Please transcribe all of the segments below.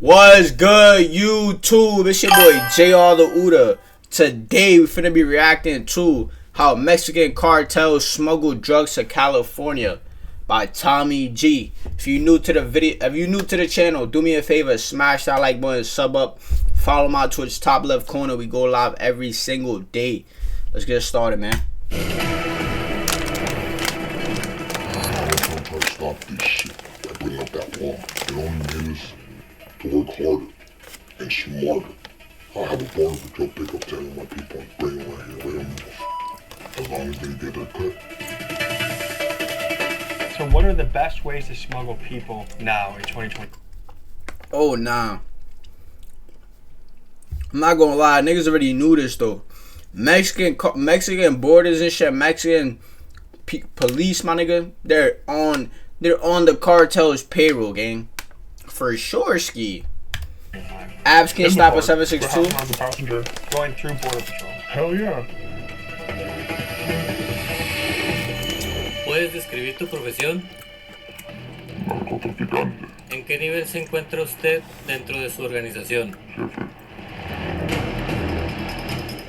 What's good, YouTube? It's your boy JrTheOota. Today we finna be reacting to how Mexican cartels smuggle drugs to California by Tommy G. If you new to the video, if you new to the channel, do me a favor, smash that like button, sub up, follow my Twitch top left corner. We go live every single day. Let's get started, man. Stop this shit by bringing up that wall. It only means to work harder and smarter. I have a border patrol pick up 10 of my people and bring them right here, let them move. As long as they get their cut. So what are the best ways to smuggle people now in 2020? Oh, nah. I'm not gonna lie, niggas already knew this though. Mexican borders and shit, Mexican police, my nigga, they're on the cartel's payroll, gang. For sure, ski. Abs can stop at 762. Going through border patrol. Hell yeah. ¿Puedes describir tu profesión? Narcotraficante, ¿En qué nivel se encuentra usted dentro de su organización? jefe.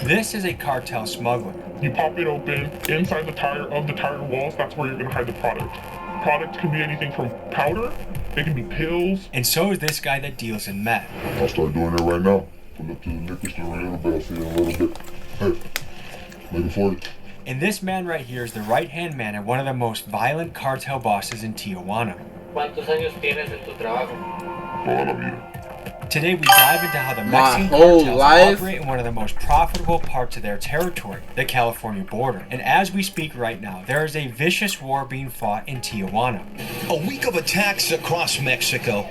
This is a cartel smuggler. You pop it open, inside the tire walls, that's where you're gonna hide the product. Product can be anything from powder, it can be pills. And so is this guy that deals in meth. I'll start doing it right now. Pull up to the liquor store right here, but I'll see you in a little bit. Hey, make it 40. And this man right here is the right-hand man of one of the most violent cartel bosses in Tijuana. ¿Cuántos años tienes en tu trabajo? Toda la vida. Today we dive into how the Mexican whole cartels life. operate in one of the most profitable parts of their territory, the California border. And as we speak right now, there is a vicious war being fought in Tijuana. A week of attacks across Mexico.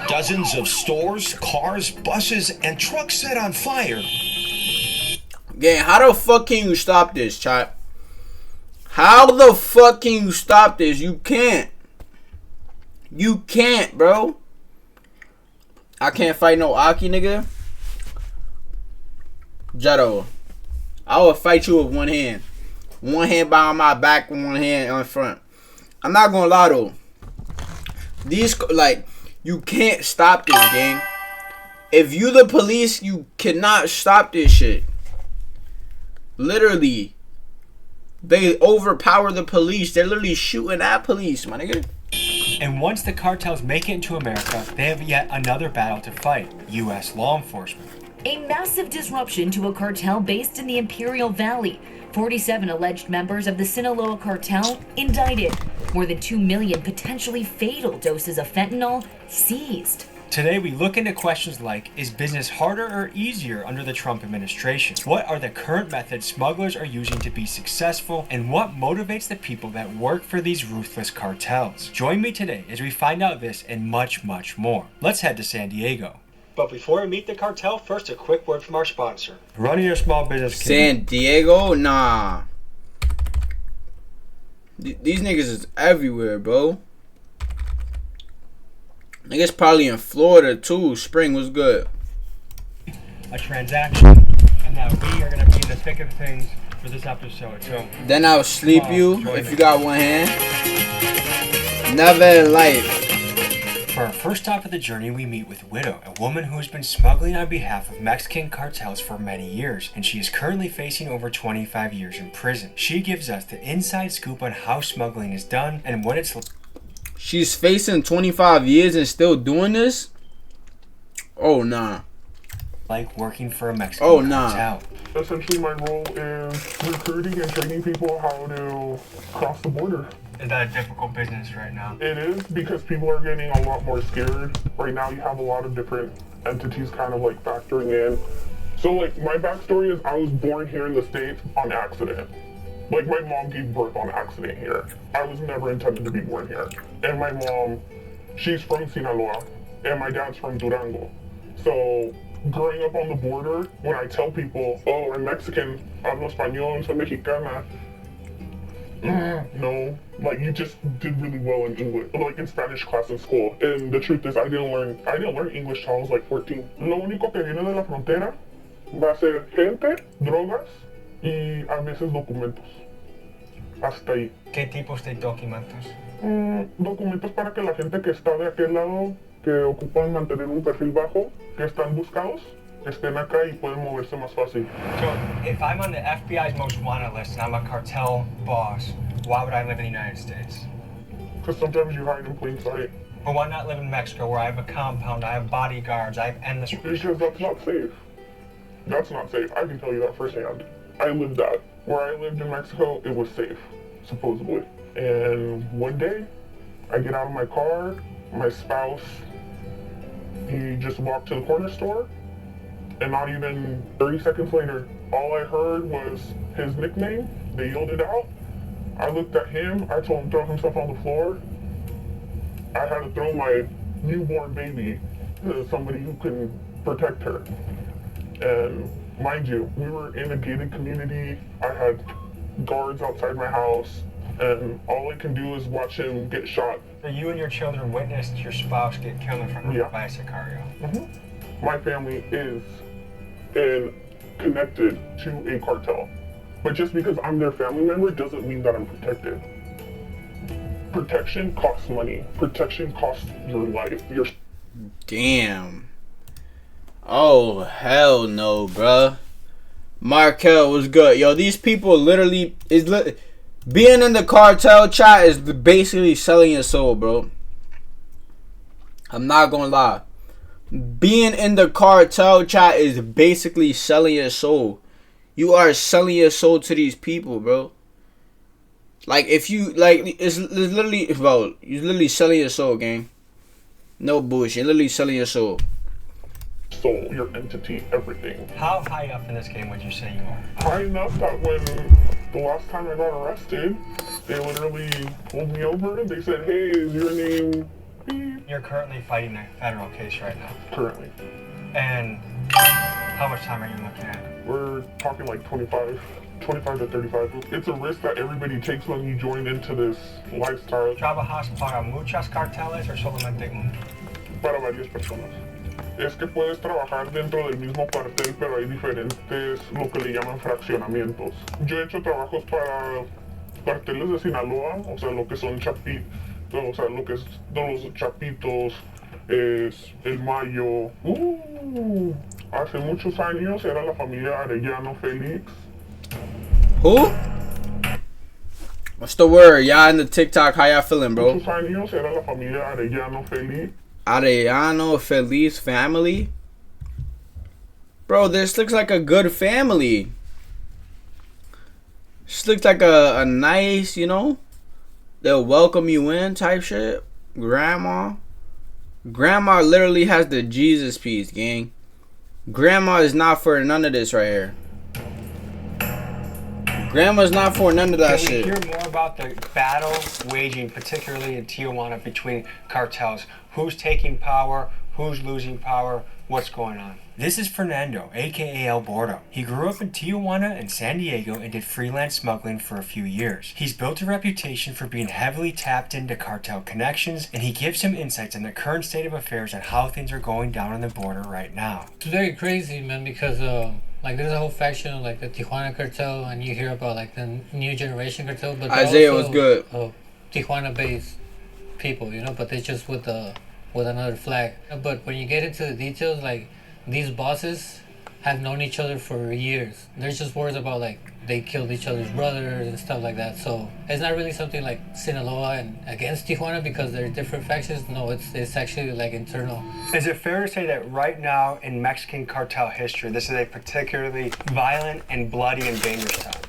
Dozens of stores, cars, buses, and trucks set on fire. Gang, how the fuck can you stop this, chat? How the fuck can you stop this? You can't. You can't, bro. I can't fight no Aki, nigga. Jetto, I will fight you with one hand. One hand behind my back and one hand on front. I'm not gonna lie though. These, like, you can't stop this, gang. If you the police, you cannot stop this shit. Literally. They overpower the police. They're literally shooting at police, my nigga. And once the cartels make it into America, they have yet another battle to fight: U.S. law enforcement. A massive disruption to a cartel based in the Imperial Valley. 47 alleged members of the Sinaloa cartel indicted. More than 2 million potentially fatal doses of fentanyl seized. Today we look into questions like, is business harder or easier under the Trump administration? What are the current methods smugglers are using to be successful? And what motivates the people that work for these ruthless cartels? Join me today as we find out this and much, much more. Let's head to San Diego. But before we meet the cartel, first a quick word from our sponsor. Running your small business. San Diego? Nah. These niggas is everywhere, bro. Niggas probably in Florida too. Spring was good. A transaction, and that we are going to be in the thick of things for this episode. So Then I'll sleep you if you got one hand. Never in life. for our first stop of the journey, we meet with Widow, a woman who has been smuggling on behalf of Mexican cartels for many years, and she is currently facing over 25 years in prison. She gives us the inside scoop on how smuggling is done and what it's She's facing 25 years and still doing this? Oh, nah. like working for a Mexican cartel. Essentially my role is recruiting and training people how to cross the border. Is that a difficult business right now? It is, because people are getting a lot more scared. Right now you have a lot of different entities kind of like factoring in. So like my backstory is I was born here in the States on accident. Like my mom gave birth on accident here. I was never intended to be born here. And my mom, she's from Sinaloa and my dad's from Durango. So growing up on the border, when I tell people, oh, I'm Mexican, hablo español, soy mexicana, no, like you just did really well in English, like in Spanish class in school. And the truth is, I didn't learn English till I was like 14. Lo único que viene de la frontera va a ser gente, drogas y a veces documentos. Hasta ahí. ¿Qué tipos de documentos? Documentos para que la gente que está de aquel lado que ocupan mantener un perfil bajo, que están buscados, estén acá y pueden moverse más fácil. So, if I'm on the FBI's most wanted list and I'm a cartel boss, why would I live in the United States? Because sometimes you hide in plain sight. Or why not live in Mexico where I have a compound, I have bodyguards, I have endless... Because that's not safe. That's not safe. I can tell you that firsthand. I lived that. Where I lived in Mexico, it was safe, supposedly. And one day, I get out of my car, my spouse, he just walked to the corner store, and not even 30 seconds later, all I heard was his nickname. They yelled it out. I looked at him, I told him to throw himself on the floor. I had to throw my newborn baby to somebody who can protect her. And mind you, we were in a gated community. I had guards outside my house, and all I can do is watch him get shot. So you and your children witnessed your spouse get killed in front of a bicycle cargo. My family is connected to a cartel. But just because I'm their family member doesn't mean that I'm protected. Protection costs money. Protection costs your life. Your Damn. Oh, hell no, bruh. Markel was good. Yo, these people literally... being in the cartel chat is basically selling your soul, bro. I'm not gonna lie. Being in the cartel chat is basically selling your soul. You are selling your soul to these people, bro. Like, if you... Like, it's literally... Bro, you're literally selling your soul, gang. No bullshit. You're literally selling your soul. soul, your entity, everything. How high up in this game would you say you are? High enough that when the last time I got arrested, they literally pulled me over and they said, hey, is your name Beep? You're currently fighting a federal case right now. Currently. And how much time are you looking at? We're talking like 25 to 35. It's a risk that everybody takes when you join into this lifestyle. ¿Trabajas para muchas carteles o solamente uno? Para varias personas. Es que puedes trabajar dentro del mismo cartel, pero hay diferentes, lo que le llaman fraccionamientos. Yo he hecho trabajos para carteles de Sinaloa, o sea, lo que son chapitos, o sea, lo que es los chapitos, es el Mayo. Hace muchos años era la familia Arellano Félix. Who? What's the word? Y'all in the TikTok, how y'all feeling, bro? Muchos años era la familia Arellano Félix. Arellano Feliz family? Bro, this looks like a good family. This looks like a nice, you know, they'll welcome you in type shit. Grandma literally has the Jesus piece, gang. Grandma is not for none of this right here. Grandma's not for none of that shit. Can we hear more about the battle waging, particularly in Tijuana, between cartels? Who's taking power? Who's losing power? What's going on? This is Fernando, aka El Bordo. He grew up in Tijuana and San Diego and did freelance smuggling for a few years. He's built a reputation for being heavily tapped into cartel connections, and he gives some insights on the current state of affairs and how things are going down on the border right now. It's very crazy, man, because like there's a whole faction like the Tijuana cartel, and you hear about like the new generation cartel, but Isaiah also, was good. Tijuana-based people, you know, but they just with another flag. But when you get into the details, like these bosses have known each other for years. There's just words about like they killed each other's brothers and stuff like that. So it's not really something like Sinaloa and against Tijuana because they're different factions. No, it's actually like internal. Is it fair to say that right now in Mexican cartel history, this is a particularly violent and bloody and dangerous time?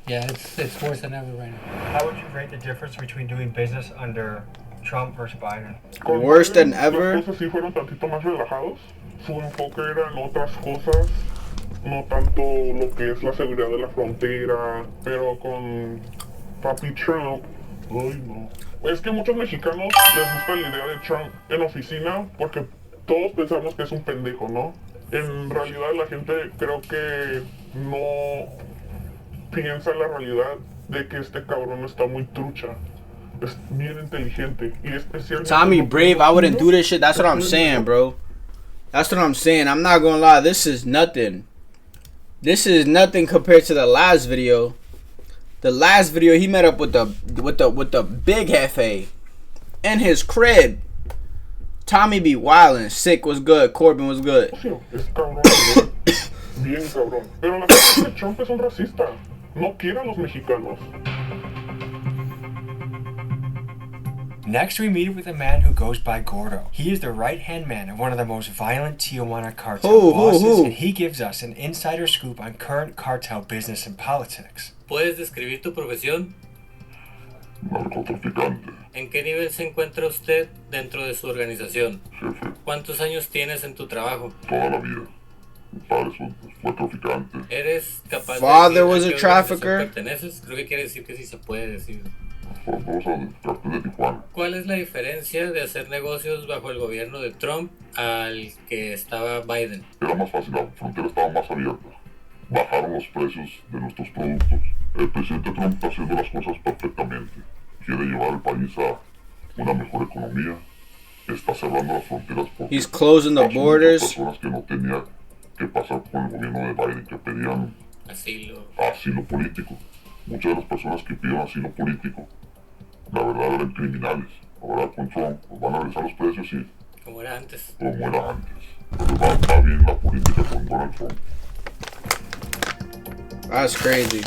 Yeah, it's worse than ever right now. How would you rate the difference between doing business under Trump versus Biden? Worse than ever? Las cosas sí fueron tantito más relajados. Su enfoque era en otras cosas, no tanto lo que es la seguridad de la frontera, pero con Papi Trump, ay no. Es que muchos mexicanos les gusta la idea de Trump en oficina porque todos pensamos que es un pendejo, ¿no? En realidad la gente creo que no piensa en la realidad de que este cabrón está muy trucha. Es bien inteligente y especialmente... Tommy Brave, I wouldn't do this shit. That's what I'm saying, bro. That's what I'm saying. I'm not gonna lie. This is nothing. This is nothing compared to the last video. The last video, he met up with the big Jefe in his crib. Tommy be wildin'. Sick was good. Corbin was good. Es cabrón, bro. Bien cabrón. Pero la gente de Trump es un racista. No quiere a los mexicanos. Next, we meet with a man who goes by Gordo. He is the right-hand man of one of the most violent Tijuana cartel bosses, and he gives us an insider scoop on current cartel business and politics. ¿Puedes describir tu profesión? Narcotraficante, ¿En qué nivel se encuentra usted dentro de su organización? jefe, ¿Cuántos años tienes en tu trabajo? toda la vida. Mi padre fue traficante. ¿Eres capaz Father de was decir a a qué trafficker. organización perteneces? Creo que quiere decir que sí se puede decir. Famosa del cartel de Tijuana. ¿Cuál es la diferencia de hacer negocios bajo el gobierno de Trump al que estaba Biden? Era más fácil, la frontera estaba más abierta. Bajaron los precios de nuestros productos. El presidente Trump está haciendo las cosas perfectamente. Quiere llevar el país a una mejor economía. Está cerrando las fronteras porque He's closing the pasó muchas borders. personas que no tenían que pasar con el gobierno de Biden, que pedían asilo político. Muchas de las personas que pidieron asilo político, la verdad eran criminales. Ahora con Trump pues van a regresar los precios y Como era antes. como era antes. Pero va bien la política con Donald Trump. That's crazy.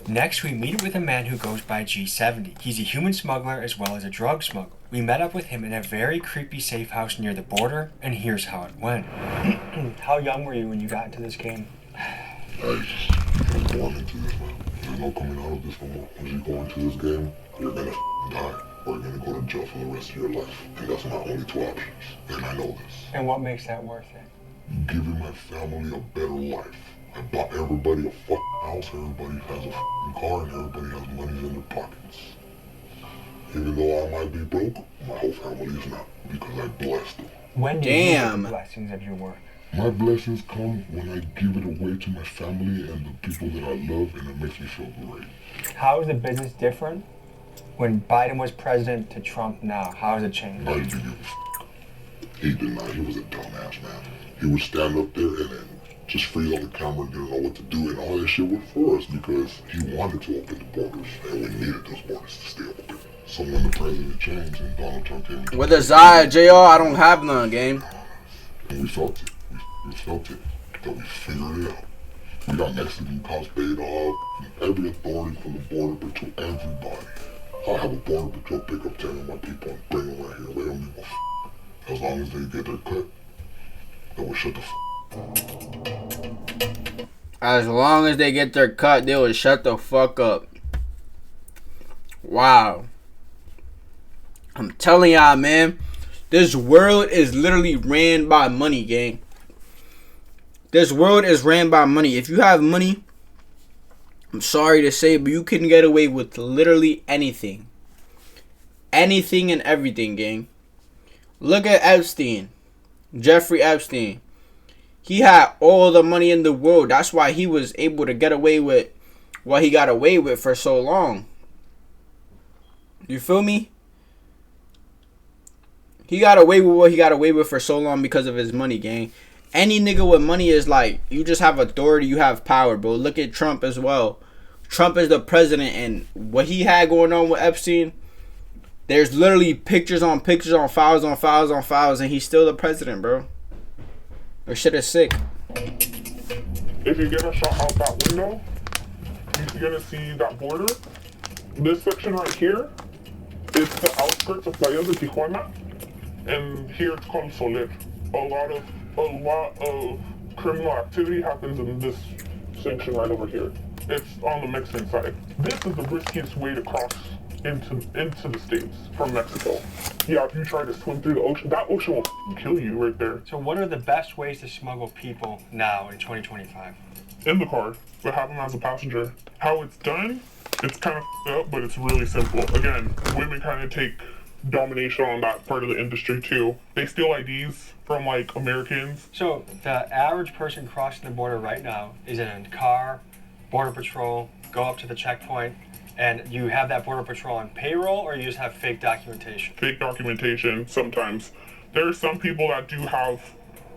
Next, we meet with a man who goes by G70. He's a human smuggler as well as a drug smuggler. We met up with him in a very creepy safe house near the border, and here's how it went. How young were you when you got into this game? I was born into this, man. There's no coming out of this no more. Once you go into this game, you're gonna die or you're gonna go to jail for the rest of your life. And that's my only two options. And I know this. And what makes that worth it? Giving my family a better life. I bought everybody a house, everybody has a car, and everybody has money in their pockets. Even though I might be broke, my whole family is not, because I blessed them. When do you get the blessings of your work? My blessings come when I give it away to my family and the people that I love, and it makes me feel great. How is the business different when Biden was president to Trump now? How has it changed? I didn't give a He did not. He was a dumbass, man. He would stand up there and then just freeze on the camera and didn't know what to do, and all that shit was for us because he wanted to open the borders, and we needed those borders to stay open. So when the president changed and Donald Trump came into With a Zaya, JR, I don't have none, game. and we felt it. We felt it. But we figured it out. We got Mexican cops paid off, every authority from the border patrol, everybody. I'll have a border patrol pick up 10 of my people and bring them right here. They don't give a As long as they get their cut, they will shut the As long as they get their cut, they will shut the fuck up. Wow. I'm telling y'all, man. This world is literally ran by money, gang. This world is ran by money. If you have money, I'm sorry to say, but you can get away with literally anything. Anything and everything, gang. Look at Epstein. Jeffrey Epstein. He had all the money in the world. That's why he was able to get away with what he got away with for so long. You feel me? He got away with what he got away with for so long because of his money, gang. Any nigga with money is like, you just have authority, you have power, bro. Look at Trump as well. Trump is the president, and what he had going on with Epstein, there's literally pictures on pictures on files on files on files, and he's still the president, bro. Or shit is sick. If you get a shot out that window, you're gonna see that border. This section right here is the outskirts of Playa de Tijuana, and here it's called Soler. A lot of criminal activity happens in this section right over here. It's on the Mexican side. This is the riskiest way to cross into the States from Mexico. Yeah, if you try to swim through the ocean, that ocean will kill you right there. So what are the best ways to smuggle people now in 2025? In the car, but have them as a passenger. How it's done, it's kind of up, but it's really simple. Again, women kind of take domination on that part of the industry too. They steal IDs from like Americans. So the average person crossing the border right now is in a car, border patrol, go up to the checkpoint, and you have that border patrol on payroll, or you just have fake documentation? Fake documentation sometimes. There are some people that do have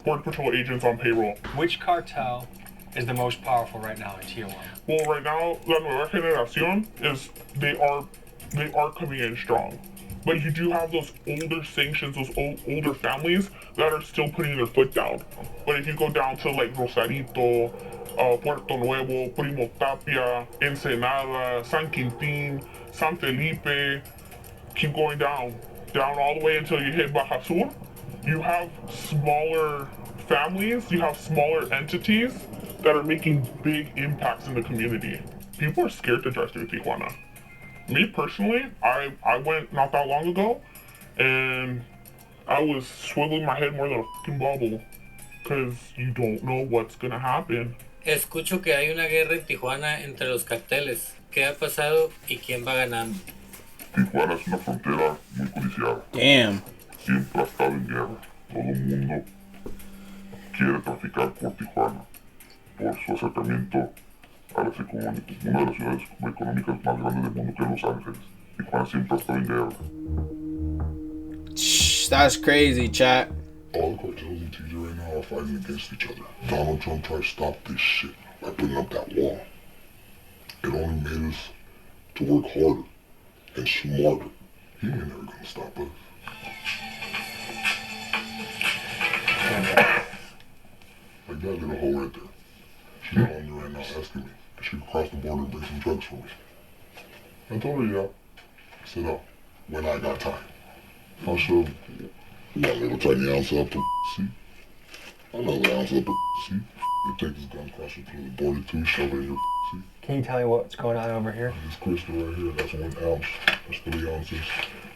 border patrol agents on payroll. Which cartel is the most powerful right now in Tijuana? Well, right now, La Nueva Generación is they are coming in strong. But you do have those older sanctions, those older families that are still putting their foot down. But if you go down to like Rosarito, Puerto Nuevo, Primo Tapia, Ensenada, San Quintin, San Felipe, keep going down all the way until you hit Baja Sur, you have smaller families, you have smaller entities that are making big impacts in the community. People are scared to drive through Tijuana. Me personally, I went not that long ago, and I was swiveling my head more than a fucking bubble, because you don't know what's gonna happen. Escucho que hay una guerra en Tijuana entre los carteles. ¿Qué ha pasado y quién va ganando? Tijuana es una frontera muy codiciada. Damn. Siempre ha estado en guerra. Todo el mundo quiere traficar por Tijuana, por su acercamiento a una de las ciudades económicas más grandes del mundo, que es Los Ángeles. Tijuana siempre ha estado en guerra. That's crazy, chat. All the cartels in TJ right now are fighting against each other. Donald Trump tried to stop this shit by putting up that wall. It only made us to work harder and smarter. He ain't never gonna stop us. Like that little hoe right there. She's on me right now asking me if she could cross the border and bring some drugs for me. I told her, yeah. I said, oh, when I got time. I'll show one little tiny ounce up to see. Another ounce up to see. You take this gun, cross it through the border too, shove it in your see. Can you tell me what's going on over here? This crystal right here, that's 1 ounce. That's 3 ounces.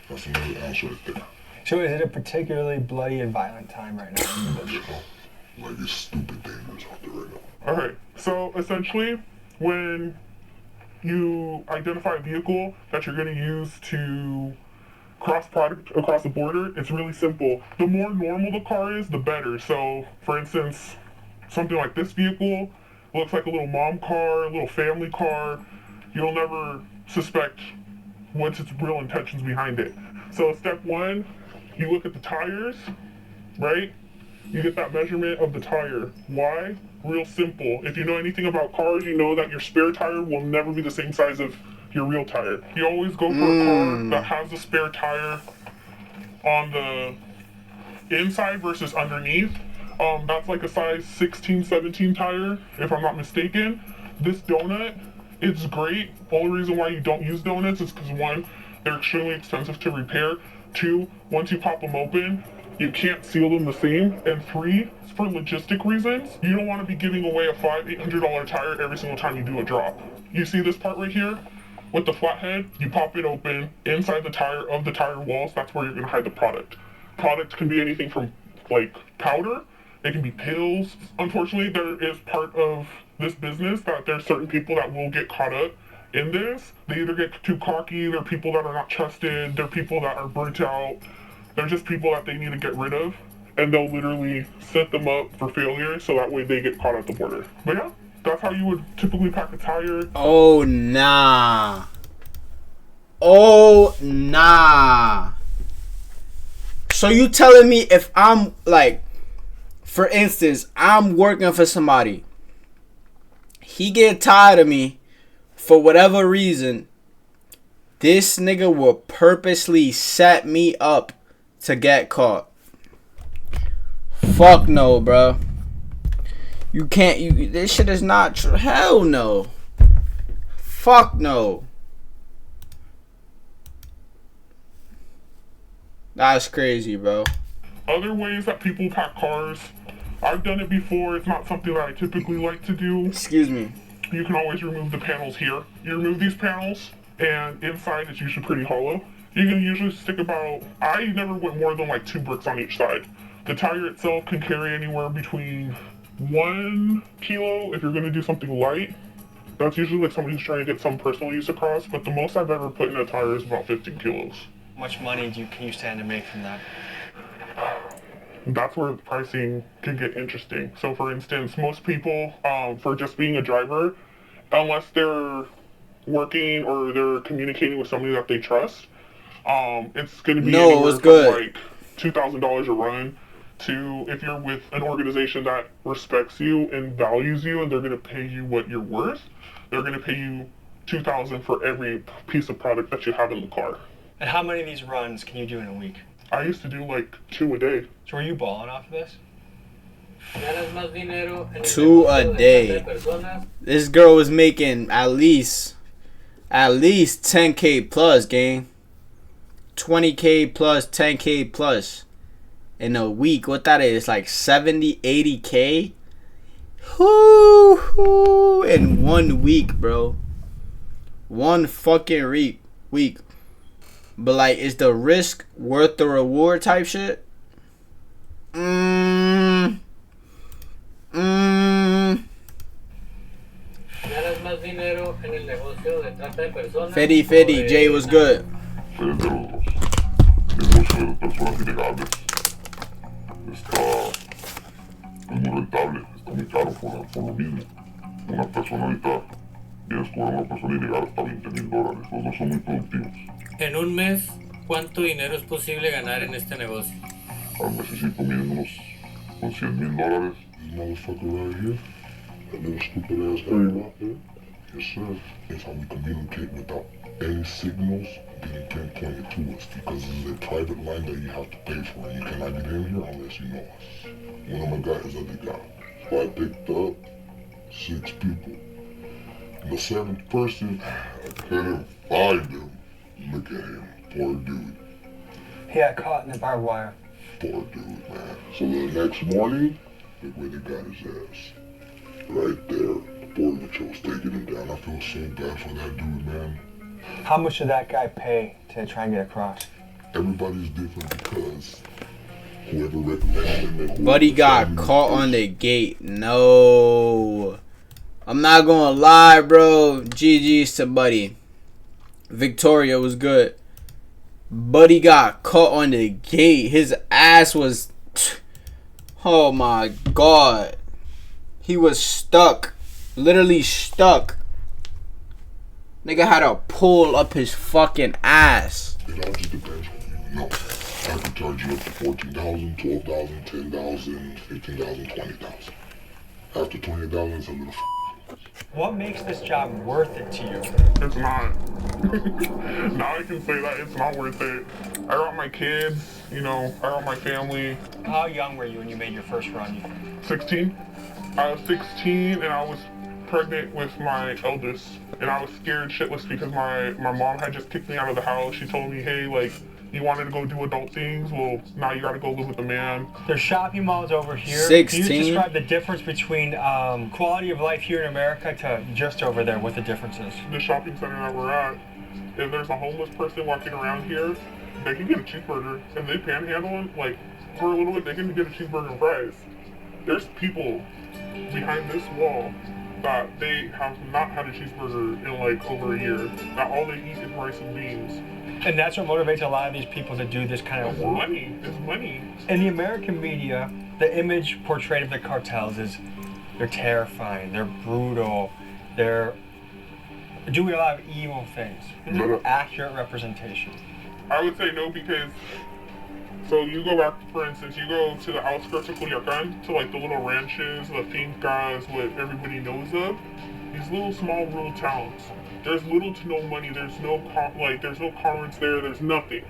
That's another ounce right there. So is it a particularly bloody and violent time right now? You know, like it's stupid dangerous out there right now. Alright, so essentially, when you identify a vehicle that you're going to use to cross product across the border, it's really simple. The more normal the car is, the better. So, for instance, something like this vehicle looks like a little mom car, a little family car. You'll never suspect what's its real intentions behind it. So step one, you look at the tires, right? You get that measurement of the tire. Why? Real simple. If you know anything about cars, you know that your spare tire will never be the same size of your real tire. You always go for a car that has a spare tire on the inside versus underneath. That's like a size 16, 17 tire, if I'm not mistaken. This donut, it's great. Only reason why you don't use donuts is because one, they're extremely expensive to repair. Two, once you pop them open, you can't seal them the same. And three, for logistic reasons, you don't want to be giving away a $800 tire every single time you do a drop. You see this part right here? With the flathead, you pop it open. Inside the tire of the tire walls, that's where you're going to hide the product. Product can be anything from like powder, it can be pills. Unfortunately, there is part of this business that there's certain people that will get caught up in this. They either get too cocky, they're people that are not trusted, they're people that are burnt out, they're just people that they need to get rid of, and they'll literally set them up for failure so that way they get caught at the border. But yeah, that's how you would typically pack a tire. Oh, nah. Oh, nah. So you telling me if I'm like, for instance, I'm working for somebody, he get tired of me for whatever reason, this nigga will purposely set me up to get caught? Fuck no, bro. You can't, this shit is not true. Hell no. Fuck no. That's crazy, bro. Other ways that people pack cars, I've done it before. It's not something that I typically like to do. Excuse me. You can always remove the panels here. You remove these panels, and inside it's usually pretty hollow. You can usually stick about, I never went more than like 2 bricks on each side. The tire itself can carry anywhere between 1 kilo if you're going to do something light. That's usually like somebody who's trying to get some personal use across, but the most I've ever put in a tire is about 15 kilos. How much money can you stand to make from that? That's where the pricing can get interesting. So for instance, most people, for just being a driver, unless they're working or they're communicating with somebody that they trust, it's going to be anywhere from like $2,000 a run to, if you're with an organization that respects you and values you and they're going to pay you what you're worth, they're going to pay you $2,000 for every piece of product that you have in the car. And how many of these runs can you do in a week? I used to do like 2 a day. So are you balling off of this? 2 a day. This girl was making at least 10K plus, gang. 20K plus, 10K plus in a week. What that is, like 70, 80K? Whoo, in 1 week, bro. 1 fucking week. But like, is the risk worth the reward type shit? Fetty, Jay was good. El negocio de personas ilegales está muy rentable, está muy caro por lo mismo. Una persona ahorita vienes con una persona ilegal hasta $20,000. Los dos son muy productivos. En un mes, ¿cuánto dinero es posible ganar en este negocio? Al mesecito miden unos $100,000. This motherfucker right here, that little stupid ass area right there, yes sir, is how we communicate without any signals being pinpointed to us, because this is a private line that you have to pay for, and you cannot get in here unless you know us. One of my guys is other guy. So I picked up 6 people. The 7th person, I couldn't find him. Look at him, poor dude. He got caught in the barbed wire. Poor dude, man. So the next morning, look where they got his ass. Right there. The border patrol's taking him down. I feel so bad for that dude, man. How much did that guy pay to try and get across? Everybody's different because whoever recommended him. Buddy got caught on the gate. No. I'm not gonna lie, bro. GG's to Buddy. Victoria was good. Buddy got caught on the gate. His ass was... Oh my god. He was stuck. Literally stuck. Nigga had to pull up his fucking ass. It all just depends on you. No. I can charge you up to $14,000, $12,000, $10,000, $15,000, $20,000. After $20,000, it's a little What makes this job worth it to you? It's not. Now I can say that it's not worth it. I got my kids, you know, I got my family. How young were you when you made your first run? 16. I was 16 and I was pregnant with my eldest. And I was scared shitless because my mom had just kicked me out of the house. She told me, hey, like, you wanted to go do adult things? Well, now you gotta go live with the man. There's shopping malls over here. 16? Can you describe the difference between quality of life here in America to just over there, what the difference is? The shopping center that we're at, if there's a homeless person walking around here, they can get a cheeseburger. And they panhandle, like, for a little bit, they can get a cheeseburger and fries. There's people behind this wall that they have not had a cheeseburger in like over a year. That all they eat is rice and beans. And that's what motivates a lot of these people to do this kind of work. Money. It's money. In the American media, the image portrayed of the cartels is they're terrifying, they're brutal, they're doing a lot of evil things. Is it an accurate representation? I would say no, because so you go back, for instance, you go to the outskirts of Culiacan, to like the little ranches, the fincas, what everybody knows of. These little small rural towns. There's little to no money. There's no there's no commerce there. There's nothing.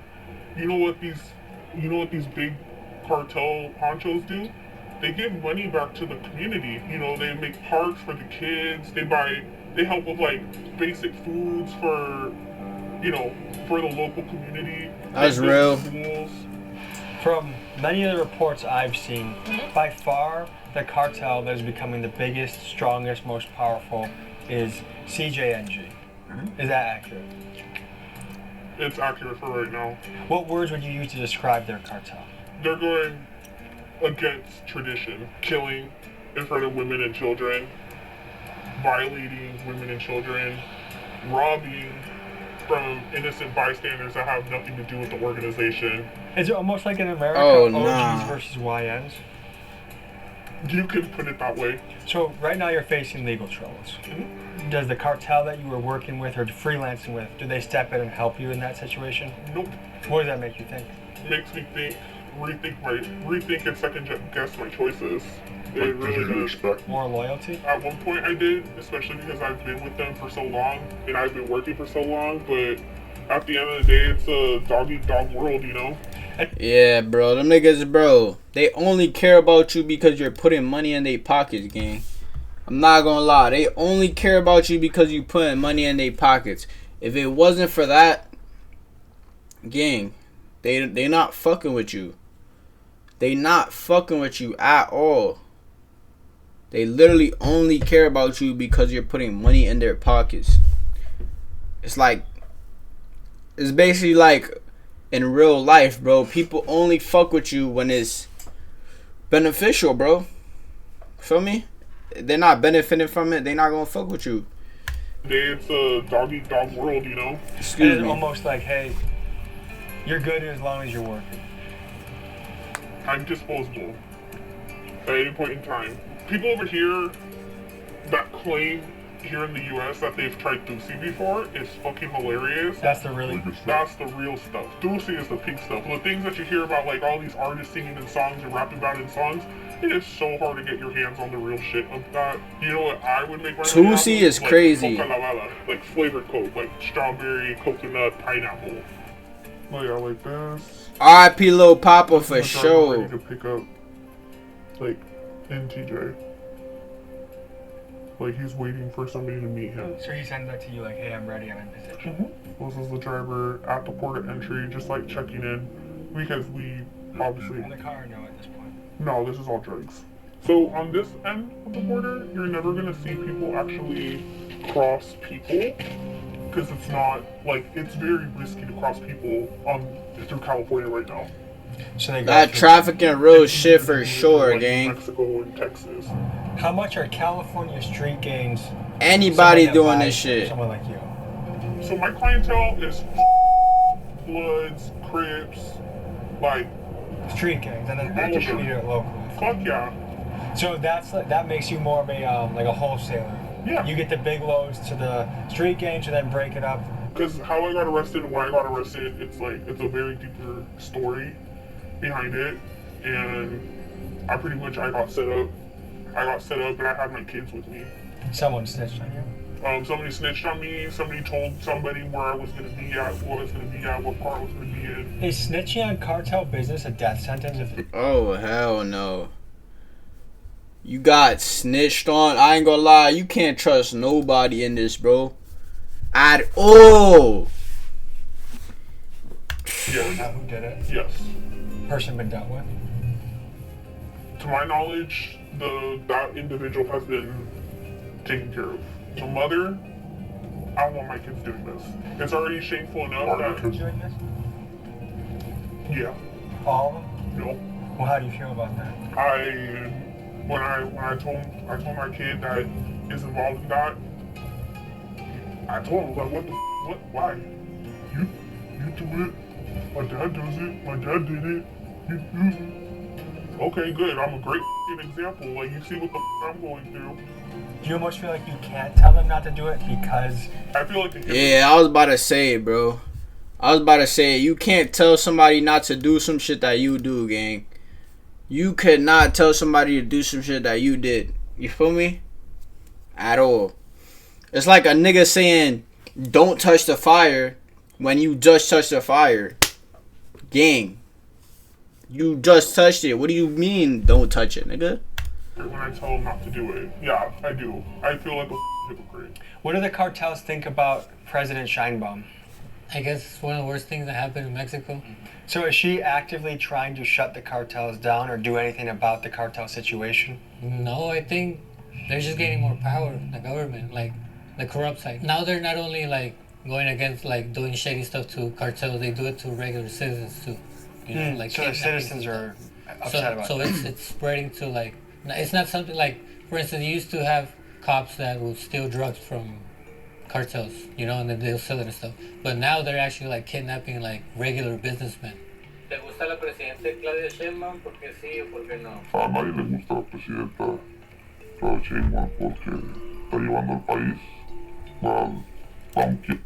You know what these big cartel honchos do? They give money back to the community. You know, they make parks for the kids. They help with like basic foods for, you know, for the local community. That's real. Schools. From many of the reports I've seen, by far the cartel that is becoming the biggest, strongest, most powerful is CJNG. Is that accurate? It's accurate for right now. What words would you use to describe their cartel? They're going against tradition, killing in front of women and children, violating women and children, robbing from innocent bystanders that have nothing to do with the organization. Is it almost like in America, Oh, OGs nah. versus YNs? You can put it that way. So right now you're facing legal troubles. Does the cartel that you were working with or freelancing with, do they step in and help you in that situation? Nope. What does that make you think? Makes me think, rethink and second guess my choices. It Like, did really you does. expect More loyalty? At one point I did, especially because I've been with them for so long and I've been working for so long, but At the end of the day, it's a dog-eat-dog world, you know? Yeah, bro. Them niggas, bro. They only care about you because you're putting money in their pockets, gang. I'm not gonna lie. They only care about you because you putting money in their pockets. If it wasn't for that, gang, they not fucking with you. They not fucking with you at all. They literally only care about you because you're putting money in their pockets. It's like, it's basically like in real life, bro. People only fuck with you when it's beneficial, bro. Feel me? They're not benefiting from it. They're not gonna fuck with you. It's a dog-eat-dog world, you know? Excuse It's me. almost like, hey, you're good as long as you're working. I'm disposable at any point in time. People over here that claim here in the US that they've tried Ducey before is fucking hilarious. That's the really. That's the real stuff. Ducey is the pink stuff. The things that you hear about, like all these artists singing in songs and rapping about in songs, it is so hard to get your hands on the real shit of that. You know what I would make my Ducey is like crazy. Coca Lavada, like flavored Coke, like strawberry, coconut, pineapple. Oh yeah, like this. R.I.P. Lil Papa for Ready sure. to pick up, like, NTJ. Like he's waiting for somebody to meet him. So he sends that to you like, hey, I'm ready, I'm in position. This is the driver at the port of entry, just like checking in, because we obviously. In the car, no, at this point. No, this is all drugs. So on this end of the border, you're never gonna see people actually cross people, because it's not like it's very risky to cross people through California right now. So they go That through- trafficking real shit for sure, Like gang. Mexico and Texas. How much are California street gangs? Anybody someone that doing buys this shit. Someone like you. So my clientele is Bloods, Crips, like Street gangs, and then All they of them. distribute it locally. fuck yeah. So that makes you more of a like a wholesaler. Yeah. You get the big loads to the street gangs and then break it up. Because how I got arrested and why I got arrested, it's a very deeper story behind it, and I got set up. I got set up and I had my kids with me. Someone snitched on you. Somebody snitched on me. Somebody told somebody where I was gonna be at, what I was gonna be at, what car I was gonna be in. Is snitching on cartel business a death sentence? If Oh, hell no. You got snitched on. I ain't gonna lie. You can't trust nobody in this, bro. At all. Yeah. who did it? Yes. Person been dealt with. To my knowledge, that individual has been taken care of. The mother, I don't want my kids doing this. It's already shameful enough that, Doing this? yeah, All of them? you know, Well, how do you feel about that? when I told my kid that is involved in that, I told him, like, why? You do it. My dad does it. My dad did it. Okay, good. I'm a great example. Like, you see what the I'm going through. Do you almost feel like you can't tell them not to do it because I feel like Yeah, I was about to say it, bro. You can't tell somebody not to do some shit that you do, gang. You could not tell somebody to do some shit that you did. You feel me? At all. It's like a nigga saying, don't touch the fire when you just touched the fire. Gang. You just touched it. What do you mean, don't touch it, nigga? when I tell them not to do it. Yeah, I do. I feel like a hypocrite. what do the cartels think about President Scheinbaum? I guess it's one of the worst things that happened in Mexico. So is she actively trying to shut the cartels down or do anything about the cartel situation? No, I think they're just getting more power, the government, like the corrupt side. Now they're not only like going against like doing shady stuff to cartels, they do it to regular citizens too. You know, like So the kidnapping citizens and are stuff. upset about So it. it's spreading to like, it's not something like, for instance, you used to have cops that would steal drugs from cartels, you know, and then they'll sell it and stuff. But now they're actually like kidnapping like regular businessmen. ¿Te gusta la presidenta Claudia Sheinbaum? Porque sí o porque no? A nadie le gusta la presidenta Claudia Sheinbaum porque está llevando el país a un quieto.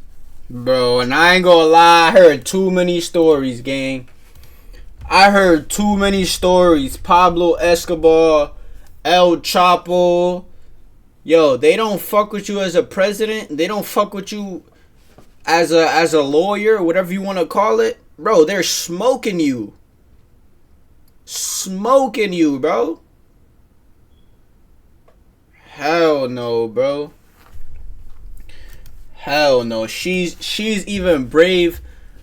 Bro, and I ain't gonna lie, I heard too many stories, gang. I heard too many stories. Pablo Escobar, El Chapo. Yo, they don't fuck with you as a president. They don't fuck with you as a lawyer, whatever you want to call it, bro, they're smoking you. Smoking you, bro. Hell no, bro. Hell no. She's even brave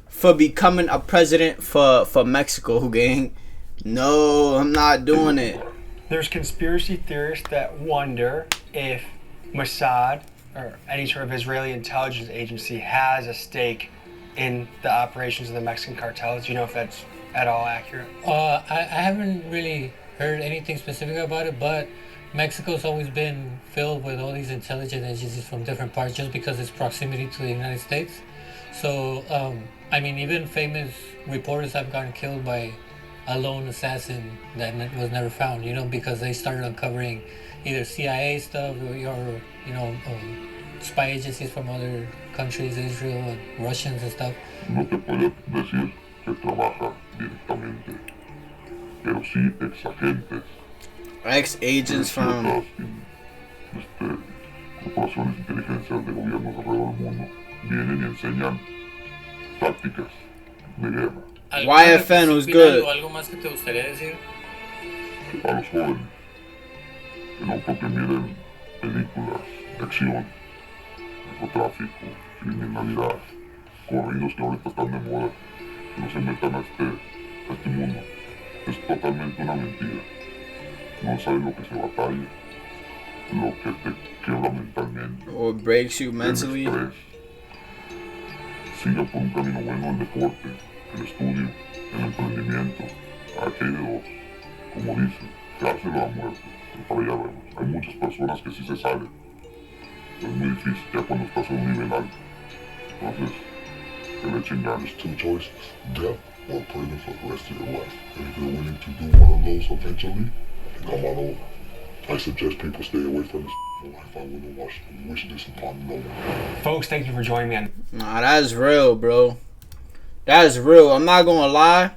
for becoming a president for Mexico, gang. No, I'm not doing it. There's conspiracy theorists that wonder if Mossad or any sort of Israeli intelligence agency has a stake in the operations of the Mexican cartels. Do you know if that's at all accurate? I haven't really heard anything specific about it, but Mexico's always been filled with all these intelligence agencies from different parts just because its proximity to the United States. So, I mean, even famous reporters have gotten killed by a lone assassin that was never found, you know, because they started uncovering either CIA stuff or you know, spy agencies from other countries, Israel and Russians and stuff. No te puedo decir que trabaja directamente, pero sí ex-agentes. Ex-agents from... Corporaciones de inteligencia de gobiernos alrededor del mundo vienen y enseñan tácticas de guerra. YFN was good. ¿Algo más que te gustaría decir? A los jóvenes que no porque miren películas de acción, narcotráfico, criminalidad, corridos que ahorita están de moda, que no se metan a este mundo. Es totalmente una mentira. No saben lo que se batalla, lo que te quiebra mentalmente. Or breaks you mentally. El estrés. Siga por un camino bueno el deporte, el estudio, el emprendimiento. Aquí hay de dos. Como dicen, cárcel o a muerte. Y para allá vemos. Hay muchas personas que sí se salen. Es muy difícil ya cuando estás en un nivel alto. Entonces, que le echen ganas. There's two choices. Death or prison for the rest of your life. And if you're willing to do one of those eventually, come on over. I suggest people stay away from this life. I wouldn't wish this upon no one. Folks, thank you for joining me on... Nah, that's real, bro. That's real. I'm not gonna lie.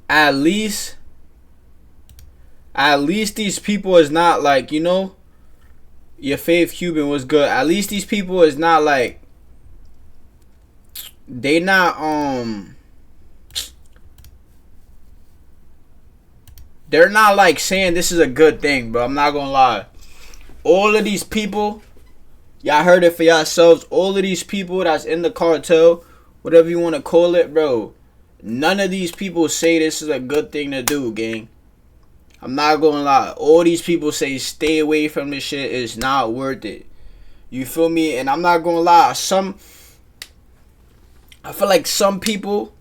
At least these people is not like, you know, your Faith Cuban was good. At least these people is not like, they not they're not like saying this is a good thing, bro. I'm not gonna lie. All of these people, y'all heard it for yourselves. All of these people that's in the cartel, whatever you want to call it, bro, none of these people say this is a good thing to do, gang. I'm not gonna lie. All these people say stay away from this shit. It's not worth it. You feel me? And I'm not gonna lie. I feel like some people,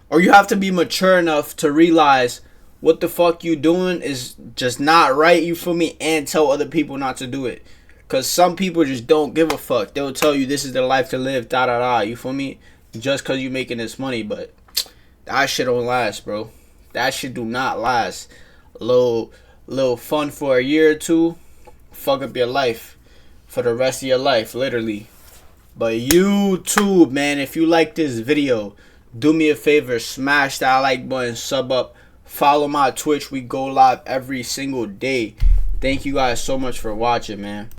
or you have to be mature enough to realize what the fuck you doing is just not right, you feel me? And tell other people not to do it. Because some people just don't give a fuck. They'll tell you this is the life to live, da da da, you feel me? Just because you making this money, but that shit don't last, bro. That shit do not last. A little fun for a year or two, fuck up your life for the rest of your life, literally. But YouTube, man, if you like this video, do me a favor, smash that like button, sub up, follow my Twitch. We go live every single day. Thank you guys so much for watching, man.